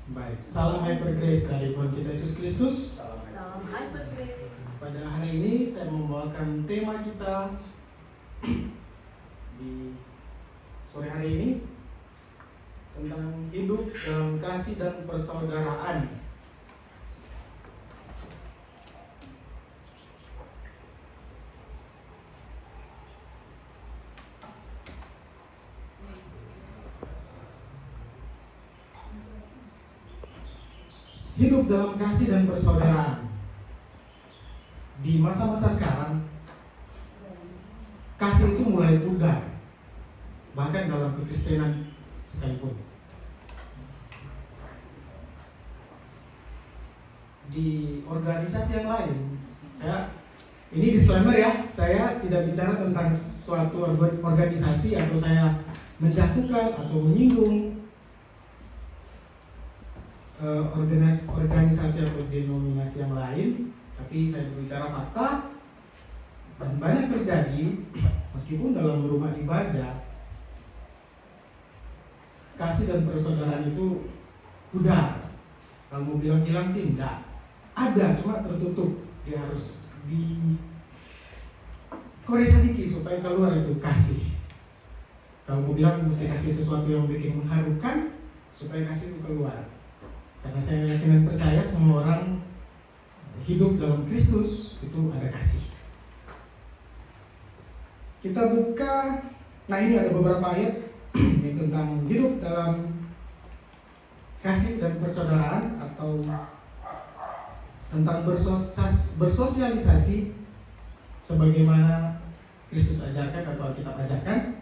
Baik, salam Hyper Grace dari Tuhan kita Yesus Kristus. Salam Hyper Grace. Pada hari ini saya membawakan tema kita di sore hari ini tentang hidup dalam kasih dan persaudaraan. Hidup dalam kasih dan persaudaraan. Di masa-masa sekarang, kasih itu mulai pudar, bahkan dalam kekristenan sekalipun. Di organisasi yang lain, ini disclaimer ya, saya tidak bicara tentang suatu organisasi atau saya menjatuhkan atau menyinggung organisasi atau denominasi yang lain, tapi saya berbicara fakta dan banyak terjadi meskipun dalam rumah ibadah kasih dan persaudaraan itu pudar. Kalau mau bilang hilang sih enggak, ada cuma tertutup, dia harus dikorek sedikit supaya keluar itu kasih. Kalau mau bilang mesti kasih sesuatu yang bikin mengharukan supaya kasih itu keluar. Karena saya yakin dan percaya semua orang hidup dalam Kristus itu ada kasih. Kita buka, nah ini ada beberapa ayat yang tentang hidup dalam kasih dan persaudaraan atau tentang bersosialisasi sebagaimana Kristus ajarkan atau Alkitab ajarkan.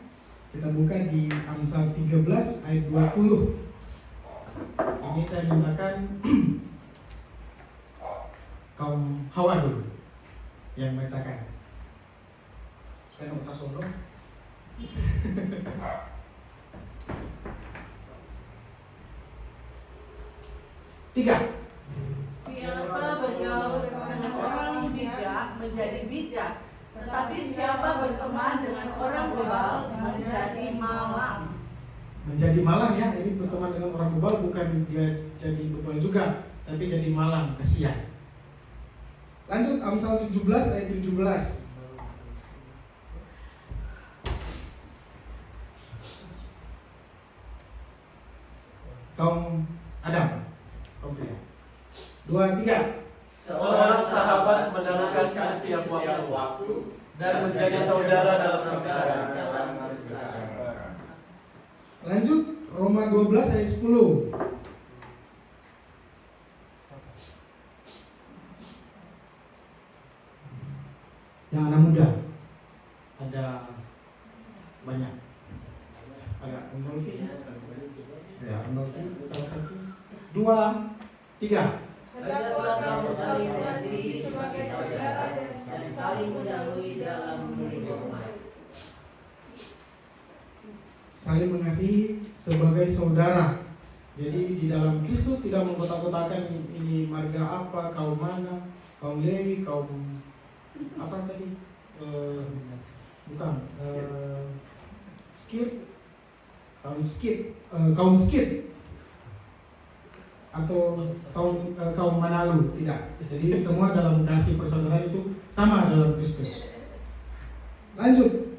Kita buka di Amsal 13 ayat 20. Ini saya mintakan kaum Hawa dulu yang bacakan supaya nggak kita sombong. Tiga. Siapa bergaul dengan orang bijak menjadi bijak, tetapi siapa berteman dengan orang bebal menjadi malang. Menjadi malang ya, ini berteman dengan orang bebal bukan dia jadi bebal juga, tapi jadi malang, kasihan. Lanjut Amsal 17 ayat 17. Kaum Adam, kaum pria. 2, 3. Seorang sahabat menanamkan kasih yang waktu dan menjadi saudara dalam kebenaran. Lanjut Roma 12 ayat 10. Yang anak muda ada banyak. Ada Nolfi. Ya, Nolfi salah satu. 2, 3. Hendaklah kamu saling mengasihi sebagai saudara dan saling mendahului dalam hidup. Saling mengasihi sebagai saudara. Jadi di dalam Kristus tidak mengkotak-kotakan ini marga apa, kaum mana, kaum Lewi, kaum apa tadi? Skit, kaum Skit atau kaum Manalu, tidak. Jadi semua dalam kasih persaudaraan itu sama dalam Kristus. Lanjut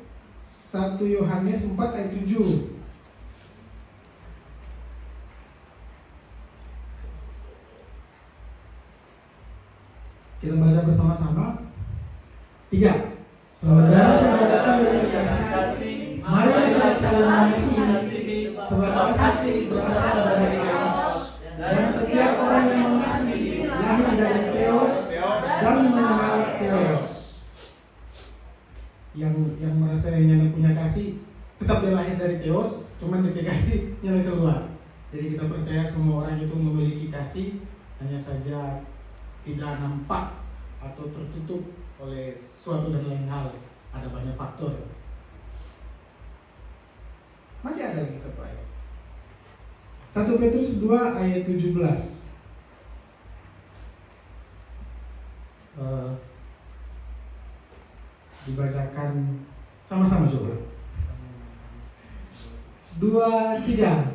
1 Yohanes 4 ayat 7. Kita baca bersama-sama. 3. Saudara-saudara yang dikasihi, marilah kita saling mengasihi, sebab kasih berasal dari Allah, dan setiap orang yang mengasihi lahir dari Theos dan mengenal Theos. Yang merasa yang punya kasih tetap dia lahir dari Theos, cuman dia kasih yang keluar. Jadi kita percaya semua orang itu memiliki kasih, hanya saja tidak nampak atau tertutup oleh suatu dan lain hal. Ada banyak faktor. Masih ada lagi satu ayat. 1 Petrus 2 ayat 17. Dibacakan sama-sama coba. 2, 3.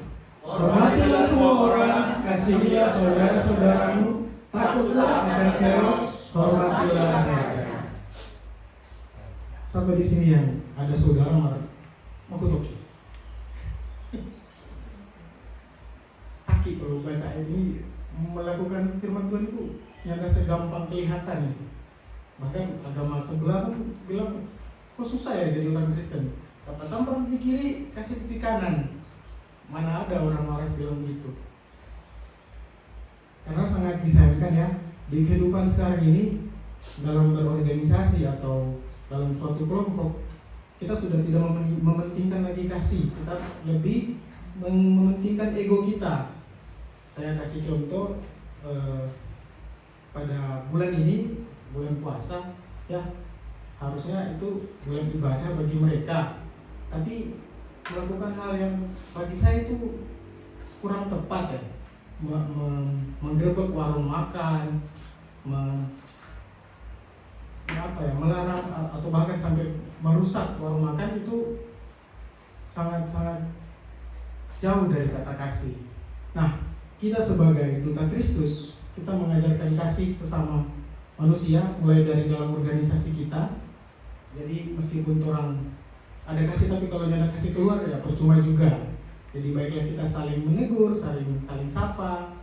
Hormatilah semua orang, kasih kasihilah saudara-saudaramu, takutlah akan Theos, hormatilah raja. Sampai di sini yang ada saudara makutoki. Sakit kalau baca ayat ini, melakukan firman Tuhan itu yang gak segampang kelihatan itu. Bahkan agama sebelah pun bilang, kok susah ya jadi orang Kristen. Dapat tampar di kiri, kasih di kanan. Mana ada orang waras bilang begitu. Karena sangat disayangkan ya, di kehidupan sekarang ini, dalam berorganisasi atau dalam suatu kelompok, kita sudah tidak mementingkan lagi kasih. Kita lebih mementingkan ego kita. Saya kasih contoh, pada bulan ini, bulan puasa, ya harusnya itu bulan ibadah bagi mereka. Tapi melakukan hal yang bagi saya itu kurang tepat ya, menggerebek warung makan, melarang atau bahkan sampai merusak warung makan, itu sangat-sangat jauh dari kata kasih. Nah, kita sebagai duta Kristus, kita mengajarkan kasih sesama manusia mulai dari dalam organisasi kita. Jadi meskipun orang ada kasih, tapi kalau ada kasih keluar ya percuma juga. Jadi baiklah kita saling menegur, saling sapa,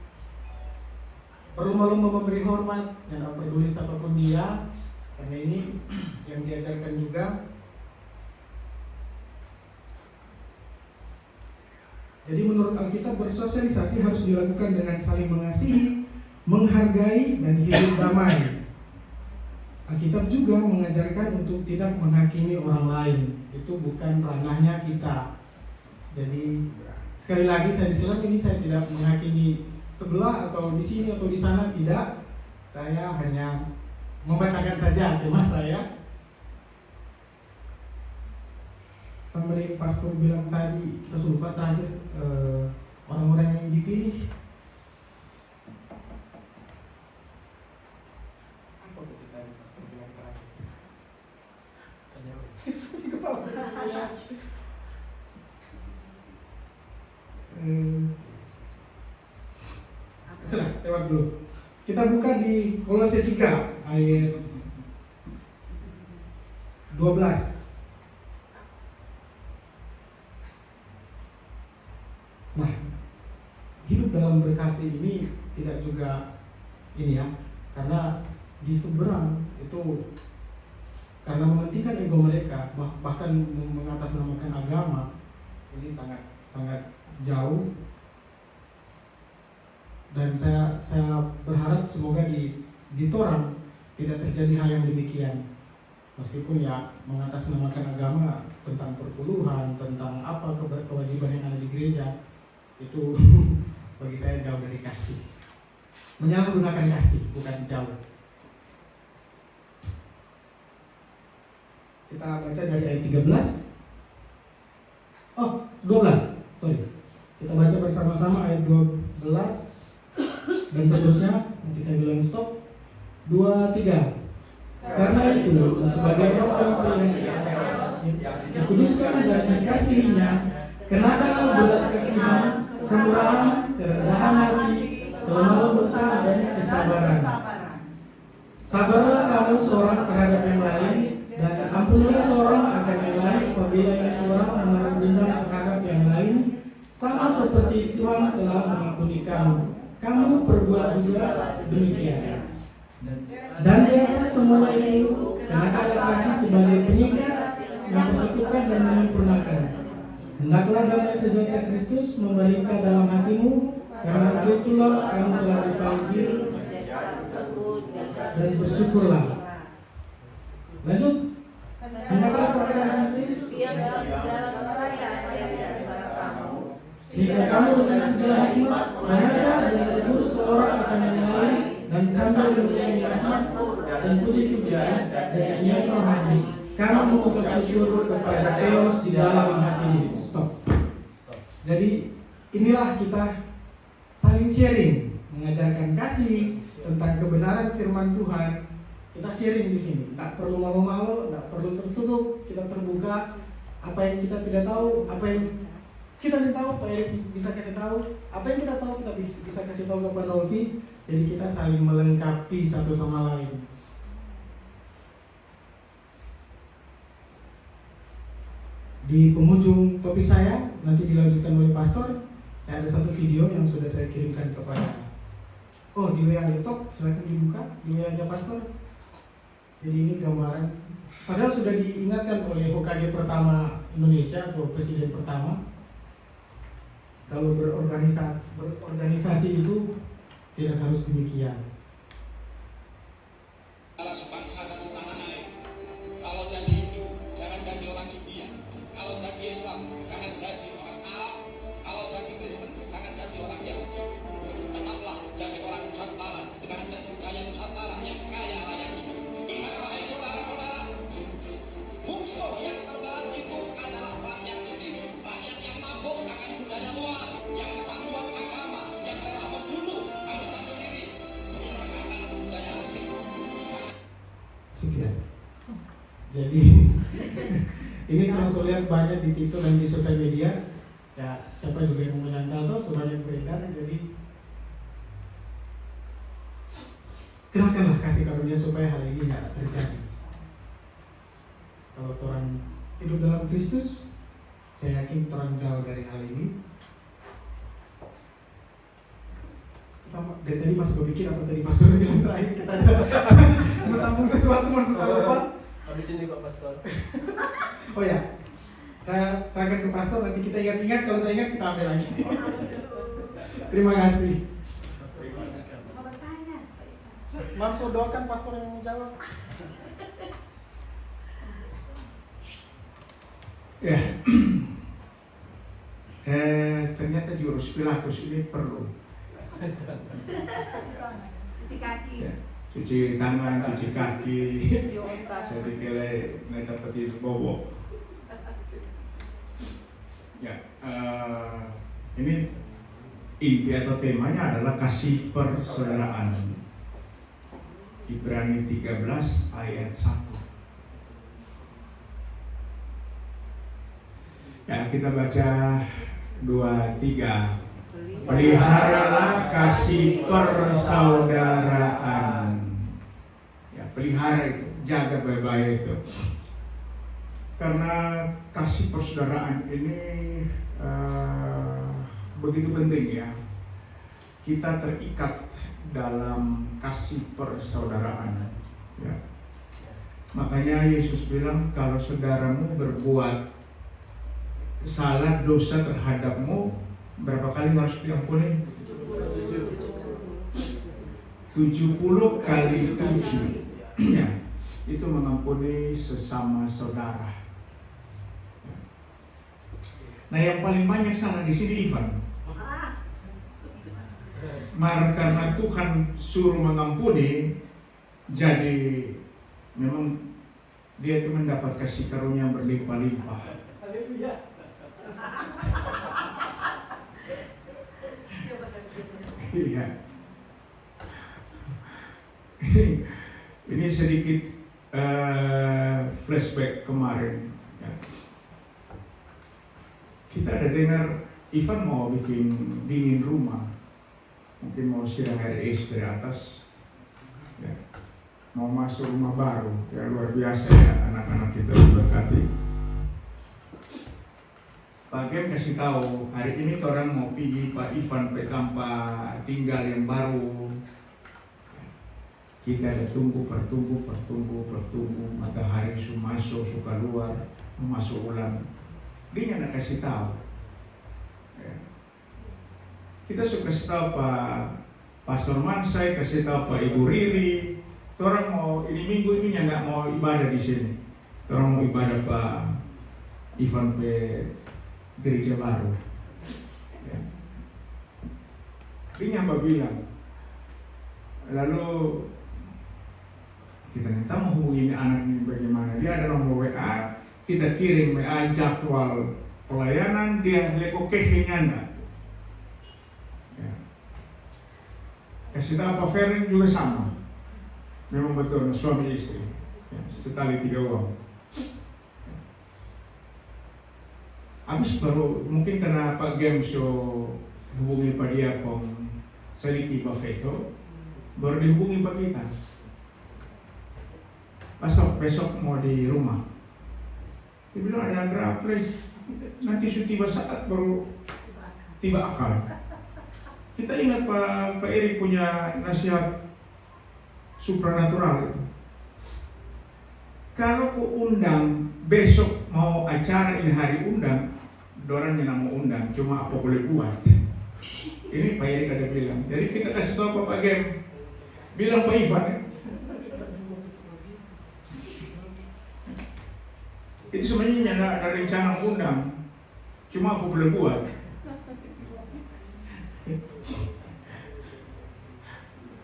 berlomba-lomba memberi hormat, jangan peduli siapapun dia, karena ini yang diajarkan juga. Jadi menurut Alkitab, bersosialisasi harus dilakukan dengan saling mengasihi, menghargai, dan hidup damai. Alkitab juga mengajarkan untuk tidak menghakimi orang lain. Itu bukan ranahnya kita. Jadi sekali lagi saya disilam ini, saya tidak menghakimi sebelah atau di sini atau di sana, tidak. Saya hanya membacakan saja tema saya. Sampai pastor bilang tadi, kita sudah lupa terakhir, orang-orang yang dipilih. Apa kita pastor bilang terakhir? Di kepala. Sudah, lewat dulu. Kita buka di Kolose 3 ayat 12. Nah, hidup dalam berkasih ini tidak juga ini ya, karena di seberang itu karena mementingkan ego mereka, bahkan mengatasnamakan agama, ini sangat jauh. Dan saya berharap semoga di Torang tidak terjadi hal yang demikian. Meskipun ya mengatasnamakan agama tentang perpuluhan, tentang apa kewajiban yang ada di gereja, itu bagi saya jauh dari kasih. Menyalahgunakan kasih, bukan jauh. Kita baca dari ayat 13. Oh, 12. Sorry. Kita baca bersama-sama ayat 12 dan seterusnya. Nanti saya bilang stop. 2, 3. Karena itu sebagai orang yang dikuduskan dan dikasihinya, kenakanlah belas kasihan, kemurahan, kerendahan hati, kelemah lembutan, dan kesabaran. Sabarlah kamu seorang terhadap yang lain, dan ampunilah seorang akan yang lain apabila yang seorang menaruh dendam terhadap yang lain, sama seperti Tuhan telah mengampuni kamu. Kamu perbuat juga demikian. Dan di atas semuanya itu, kenakanlah kasih sebagai penyikat, mempersatukan dan menyempurnakan. Hendaklah damai sejahtera Kristus memerintah dalam hatimu, karena itulah kamu telah dipanggil, dan bersyukurlah. Lanjut. Hendaklah perkataan Kristus, sehingga kamu dengan segala hikmat mengajar dan menegur seorang akan yang lain, dan sambil menyanyi asma dan puji-pujian dan nyanyian rohani, kamu mengucap syukur kepada Theos di dalam hatimu. Stop. Jadi inilah kita saling sharing, mengajarkan kasih tentang kebenaran firman Tuhan. Kita sharing di sini. Tidak perlu malu-malu, tidak perlu tertutup. Kita terbuka. Apa yang kita tidak tahu, apa yang Kita nih tahu, Pak Erik bisa kasih tahu apa yang kita tahu, kita bisa kasih tahu ke Pak Nolfi. Jadi kita saling melengkapi satu sama lain. Di penghujung topik saya nanti dilanjutkan oleh pastor. Saya ada satu video yang sudah saya kirimkan kepada di WA laptop, silakan dibuka di WA-nya pastor. Jadi ini gambaran, padahal sudah diingatkan oleh HKG pertama Indonesia atau presiden pertama, kalau berorganisasi itu tidak harus demikian. Kalau sebangsa dan setanah air, kalau jadi Hindu jangan jadi orang India, kalau jadi Islam jangan jadi orang Arab, kalau jadi Kristen jangan jadi orang Yahudi. Tetaplah jadi orang Nusantara dengan budaya Nusantara yang kaya raya ini. Ingat wahai saudara-saudara, musuh yang terberat itu adalah rakyat sendiri, rakyat yang mabuk akan budaya luar, yang kecanduan agama, yang rela membunuh bangsa sendiri menyerahkan budaya asing. Sekian. Jadi ini terus lihat banyak di Twitter dan di sosial media. Ya, siapa juga yang mau menyangkal tuh sebanyak beredar. Jadi kenakanlah kasih karunia supaya hal ini tidak terjadi. Kalau orang hidup dalam Kristus, saya yakin orang jauh dari hal ini. Dari tadi masih berpikir apa tadi pastor bilang terakhir, kita ada bersambung sesuatu masuk lupa. Habis ini Pak Pastor. Oh ya, saya serahkan ke pastor, nanti kita ingat-ingat, kalau tidak ingat kita ambil lagi. Terima kasih. Maaf, saya doakan pastor yang menjawab. Ya, ternyata jurus Pilatus ini perlu. Cuci kaki. Ya, cuci tangan, cuci kaki, Cuci otak. sedikit mereka peti bobo. Ya, ini inti atau temanya adalah kasih persaudaraan. Ibrani 13 ayat 1. Ya, kita baca 2-3. Peliharalah kasih persaudaraan. Ya, pelihara itu, jaga baik-baik itu. Karena kasih persaudaraan ini begitu penting ya. Kita terikat dalam kasih persaudaraan. Ya. Makanya Yesus bilang kalau saudaramu berbuat salah dosa terhadapmu, berapa kali harus diampuni? 70 kali 7. Ya, itu mengampuni sesama saudara. Ya. Nah, yang paling banyak salah di sini Ivan. Karena Tuhan suruh mengampuni, jadi memang dia itu mendapat kasih karunia yang berlimpah-limpah. Iya. Ini sedikit flashback kemarin. Ya. Kita ada dengar Ivan mau bikin dingin rumah, mungkin mau siram air es dari atas, ya. Mau masuk rumah baru, ya luar biasa ya anak-anak kita diberkati. Bagian kasih tahu hari ini orang mau pergi Pak Ivan ke tempat tinggal yang baru. Kita ada tunggu, matahari masuk, suka keluar, masuk ulang. Dia nak kasih tahu. Ya. Kita suka kasih tahu Pak Pastor Mansai, kasih tahu Pak Ibu Riri. Orang mau ini minggu ini nggak mau ibadah di sini. Orang mau ibadah Pak Ivan pe gereja baru. Ya. Dia nyapa bilang. Lalu kita minta mau hubungi anak ini bagaimana. Dia ada nomor WA, kita kirim WA jadwal pelayanan, dia leko kehingan. Ya. Kasih tahu Pak Ferin juga sama. Memang betul suami istri. Ya, setali 3 uang. Habis baru mungkin karena Pak Gemso hubungi Pak Diakon Saliki Bafeto, baru dihubungi Pak kita. Pastor besok mau di rumah. Dia bilang ada grapple, nanti tiba saat baru tiba akal. Kita ingat Pak Eri punya nasihat supranatural itu. Kalau ku undang besok mau acara ini hari undang, dorang yang mau undang, cuma apa boleh buat. Ini Pak Eri ada bilang. Jadi kita kasih tahu Pak Gem, bilang Pak Ivan. Itu sebenarnya ada rencana undang, cuma aku boleh buat.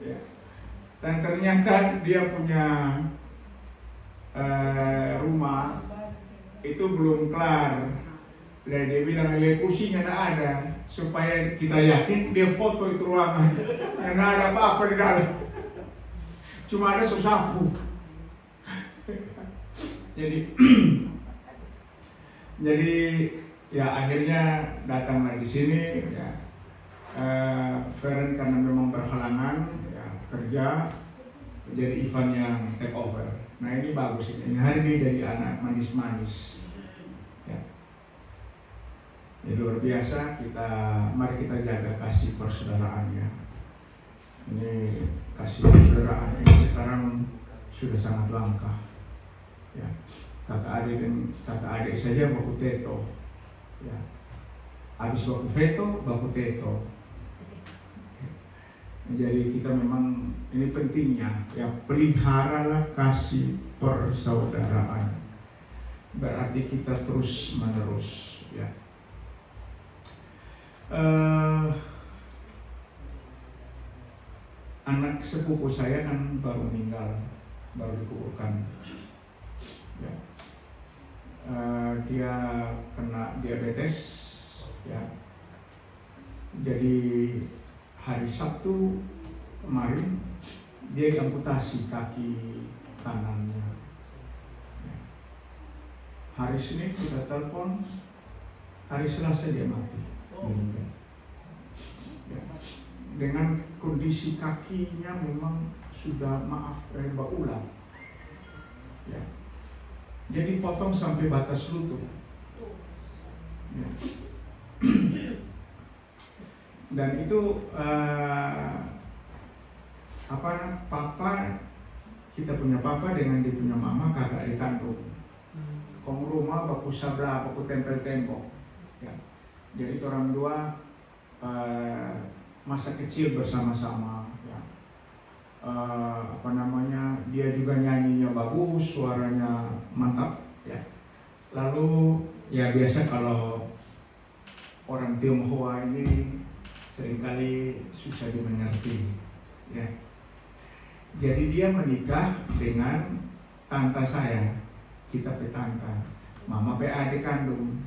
Ya. Dan ternyata dia punya rumah itu belum kelar. Dan dia bilang kursinya tidak ada, supaya kita yakin dia foto itu ruangan. Tidak ada apa-apa di dalam, cuma ada sapu. Jadi ya akhirnya datanglah di sini ya. Feren karena memang berhalangan ya, kerja, jadi Ivan yang take over. Nah ini bagus ini hari ini dari anak manis-manis ya. Ya luar biasa, mari kita jaga kasih persaudaraannya. Ini kasih persaudaraan ini sekarang sudah sangat langka ya. Kakak adik saja baku teto ya. Habis baku veto, baku teto. Jadi kita memang ini pentingnya ya, peliharalah kasih persaudaraan. Berarti kita terus menerus ya. Anak sepupu saya kan baru meninggal, baru dikuburkan ya. Dia kena diabetes ya. Jadi hari Sabtu kemarin dia diamputasi kaki kanannya ya. Hari Senin kita telepon, hari Selasa dia mati meninggal ya. Dengan kondisi kakinya memang sudah ulat ya. Jadi potong sampai batas lutut ya. Dan itu papa, kita punya papa dengan dia punya mama kakak adik kandung. Kong rumah baku sabla, baku tempel tembok ya. Jadi orang dua masa kecil bersama-sama ya. Dia juga nyanyinya bagus, suaranya mantap ya. Lalu ya biasa kalau orang Tionghoa ini seringkali susah dimengerti ya. Jadi dia menikah dengan tante saya, kita petanta, mama pe adik kandung.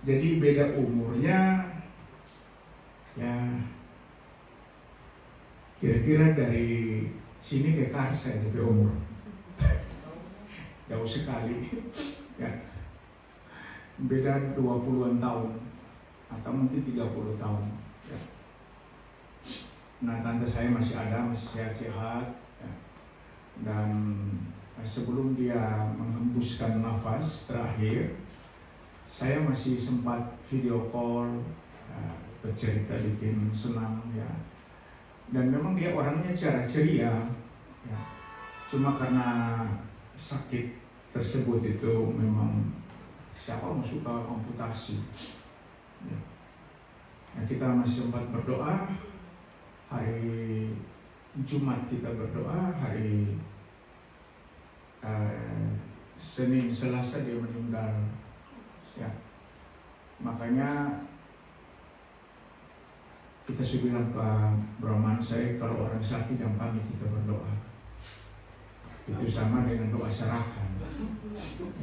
Jadi beda umurnya ya, kira-kira dari sini ke Karsa jadi umur jauh sekali ya, beda 20-an tahun atau mungkin 30 tahun ya. Nah tante saya masih ada, masih sehat-sehat ya. Dan sebelum dia menghembuskan nafas terakhir, saya masih sempat video call ya, bercerita, bikin senang ya. Dan memang dia orangnya ceria ya. Cuma karena sakit tersebut itu memang siapa mau suka amputasi ya. Nah, kita masih sempat berdoa. Hari Jumat kita berdoa, hari Senin Selasa dia meninggal ya. Makanya kita sudah bilang Pak Brahman, saya kalau orang sakit gampang kita berdoa. Itu sama dengan doa serahkan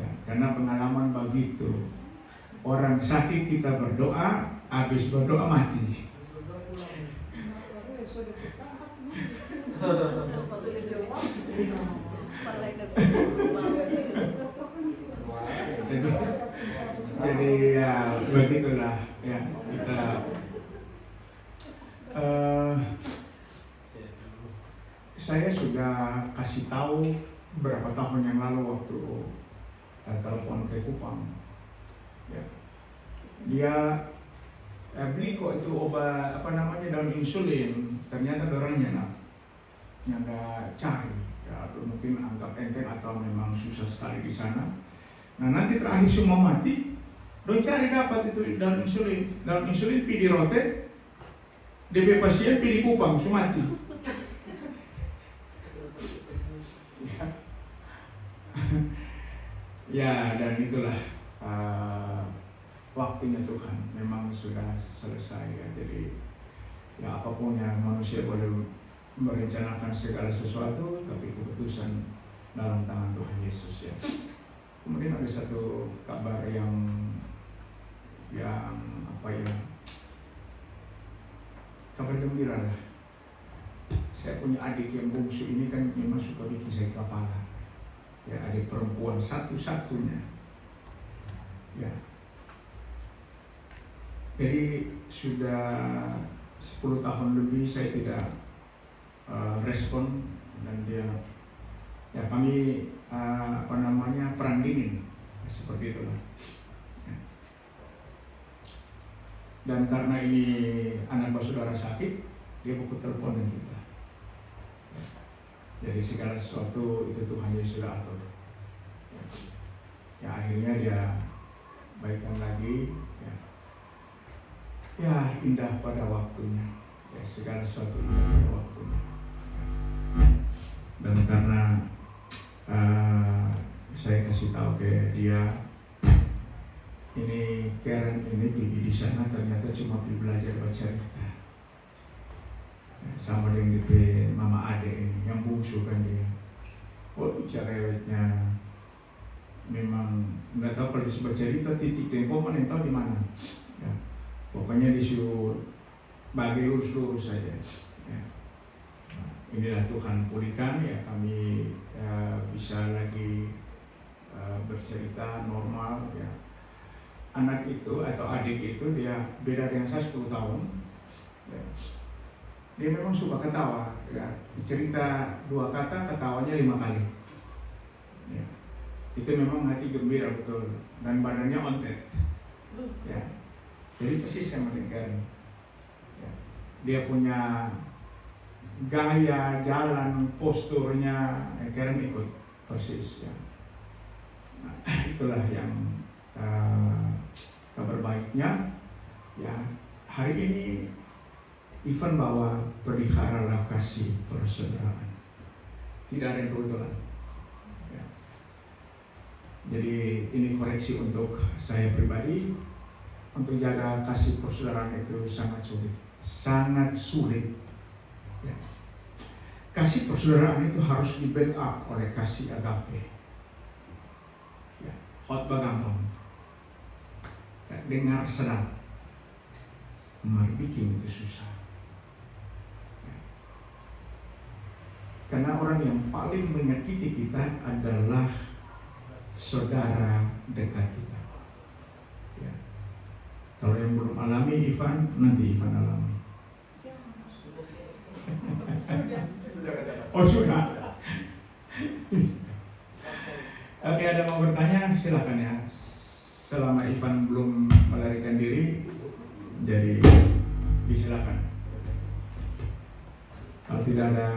ya, karena pengalaman begitu. Orang sakit kita berdoa, habis berdoa mati. Jadi ya saya sudah kasih tahu berapa tahun yang lalu waktu telepon ke Kupang. Ya. Dia beli kok itu obat daun insulin. Ternyata orangnya nyanda cari. Ya, mungkin anggap enteng atau memang susah sekali di sana. Nah nanti terakhir semua mati, dong cari dapat itu daun insulin. Daun insulin pi di rote, DP pasien pi di Kupang, semua mati. Ya, dan itulah waktunya Tuhan memang sudah selesai ya. Jadi ya apapun yang manusia boleh merencanakan segala sesuatu, tapi keputusan dalam tangan Tuhan Yesus ya. Kemudian ada satu kabar yang kabar gembira lah. Saya punya adik yang bungsu ini kan memang suka bikin saya kepala. Ya, adik perempuan satu-satunya. Ya. Jadi sudah 10 tahun lebih saya tidak respon, dan dia ya kami perang dingin seperti itulah. Ya. Dan karena ini anak saudara sakit, dia buku telepon dengan kita. Jadi segala sesuatu itu Tuhan Yesus sudah atur. Ya akhirnya dia baikkan lagi. Ya indah pada waktunya. Ya segala sesuatu indah pada waktunya. Dan karena saya kasih tahu ke dia, ini Karen ini pergi di sana ternyata cuma pergi belajar baca cerita. Sama dengan di mama adek ini yang bungsu kan dia. Oh cerewetnya memang nggak tahu kalau disebut cerita titik dan koma yang tahu di mana. Ya. Pokoknya disuruh bagi lurus-lurus saja. Ya. Nah, inilah Tuhan pulihkan ya, kami bisa lagi bercerita normal ya. Anak itu atau adik itu dia beda dengan saya 10 tahun. Ya. Dia memang suka ketawa, ya. Cerita 2 kata, ketawanya 5 kali. Ya. Itu memang hati gembira betul, dan badannya ontet. Ya. Jadi persis sama dengan Karen. Ya. Dia punya gaya, jalan, posturnya, Karen ikut persis. Ya. Nah, itulah yang kabar baiknya. Ya, hari ini Ivan bawa peliharalah kasih persaudaraan. Tidak ada yang kebetulan. Ya. Jadi ini koreksi untuk saya pribadi. Untuk jaga kasih persaudaraan itu sangat sulit. Sangat sulit. Ya. Kasih persaudaraan itu harus di backup oleh kasih agape. Ya. Khotbah gampang. Ya. Dengar sedap. Mari bikin itu susah. Karena orang yang paling menyakiti kita adalah saudara dekat kita. Ya. Kalau yang belum alami Ivan, nanti Ivan alami. Oh sudah. Oke, ada mau bertanya silakan ya. Selama Ivan belum melarikan diri, jadi disilakan. Kalau tidak ada